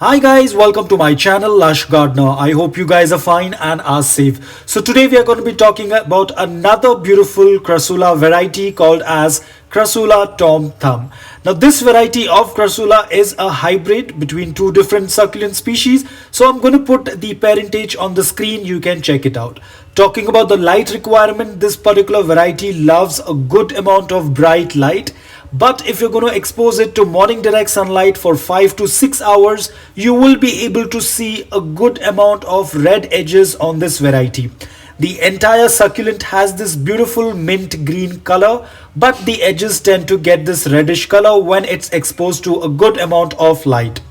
Hi guys, welcome to my channel Lush Gardener. I hope you guys are fine and are safe. So today we are going to be talking about another beautiful Crassula variety called as Crassula Tom Thumb. Now this variety of Crassula is a hybrid between two different succulent species. So I'm going to put the parentage on the screen. You can check it out. Talking about the light requirement, this particular variety loves a good amount of bright light. But if you're going to expose it to morning direct sunlight for 5 to 6 hours, you will be able to see a good amount of red edges on this variety. The entire succulent has this beautiful mint green color, but the edges tend to get this reddish color when it's exposed to a good amount of light.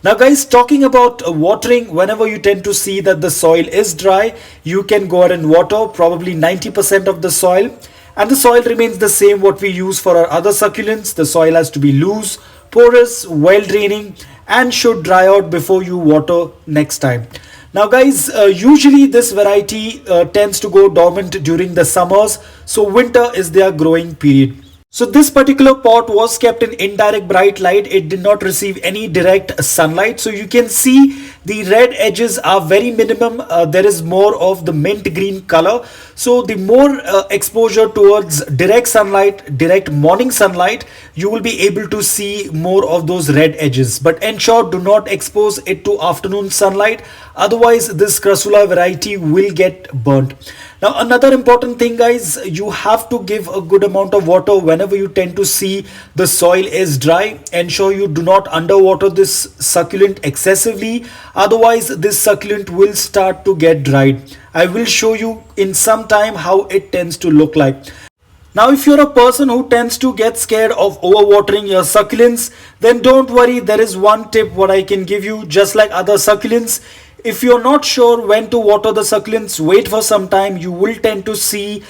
Now guys, talking about watering, whenever you tend to see that the soil is dry, you can go ahead and water probably 90% of the soil. And the soil remains the same what we use for our other succulents. The soil has to be loose, porous, well draining, and should dry out before you water next time. Now guys, usually this variety tends to go dormant during the summers, so winter is their growing period. So this particular pot was kept in indirect bright light. It did not receive any direct sunlight. So you can see the red edges are very minimum. There is more of the mint green color. So the more exposure towards direct sunlight, direct morning sunlight, you will be able to see more of those red edges. But ensure do not expose it to afternoon sunlight. Otherwise this Crassula variety will get burnt. Now another important thing guys, you have to give a good amount of water whenever you tend to see the soil is dry. Ensure you do not underwater this succulent excessively. Otherwise this succulent will start to get dried. I will show you in some time how it tends to look like. Now if you're a person who tends to get scared of overwatering your succulents, then don't worry, there is one tip what I can give you. Just like other succulents, if you're not sure when to water the succulents, wait for some time. You will tend to see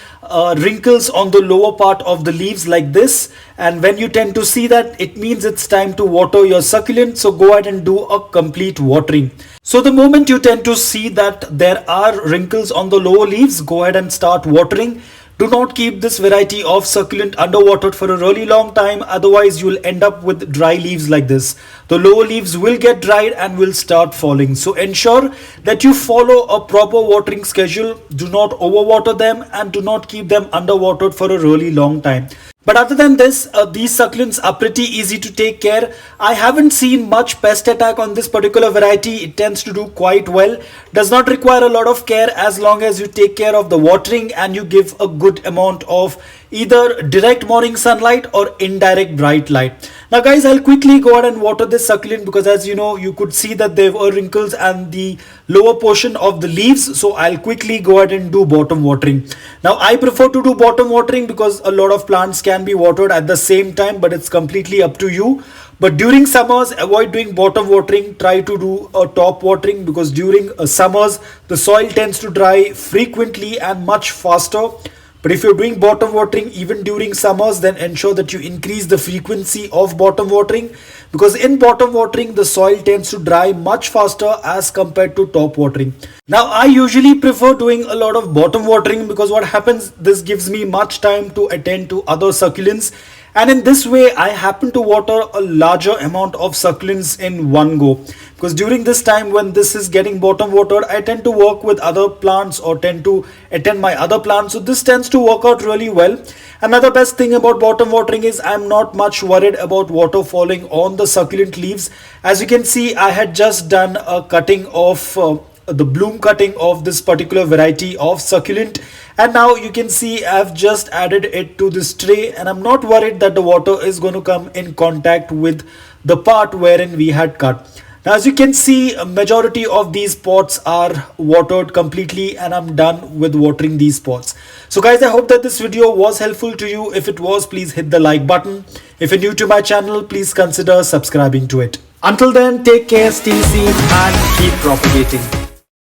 wrinkles on the lower part of the leaves like this. And when you tend to see that, it means it's time to water your succulent. So go ahead and do a complete watering. So the moment you tend to see that there are wrinkles on the lower leaves, go ahead and start watering. Do not keep this variety of succulent underwatered for a really long time, otherwise you will end up with dry leaves like this. The lower leaves will get dried and will start falling. So ensure that you follow a proper watering schedule. Do not overwater them and do not keep them underwatered for a really long time. But other than this, these succulents are pretty easy to take care. I haven't seen much pest attack on this particular variety. It tends to do quite well. Does not require a lot of care as long as you take care of the watering and you give a good amount of either direct morning sunlight or indirect bright light. Now guys, I'll quickly go ahead and water this succulent because as you know, you could see that there were wrinkles and the lower portion of the leaves. So I'll quickly go ahead and do bottom watering. Now I prefer to do bottom watering because a lot of plants can be watered at the same time, but it's completely up to you. But during summers, avoid doing bottom watering. Try to do a top watering because during summers, the soil tends to dry frequently and much faster. But if you're doing bottom watering even during summers, then ensure that you increase the frequency of bottom watering, because in bottom watering the soil tends to dry much faster as compared to top watering. Now I usually prefer doing a lot of bottom watering because what happens, this gives me much time to attend to other succulents. And in this way, I happen to water a larger amount of succulents in one go. Because during this time when this is getting bottom watered, I tend to work with other plants or tend to attend my other plants. So this tends to work out really well. Another best thing about bottom watering is I'm not much worried about water falling on the succulent leaves. As you can see, I had just done a cutting of the bloom cutting of this particular variety of succulent, and now you can see I've just added it to this tray and I'm not worried that the water is going to come in contact with the part wherein we had cut. Now as you can see, a majority of these pots are watered completely and I'm done with watering these pots. So guys, I hope that this video was helpful to you. If it was, please hit the like button. If you're new to my channel, please consider subscribing to it. Until then, take care, stay safe and keep propagating.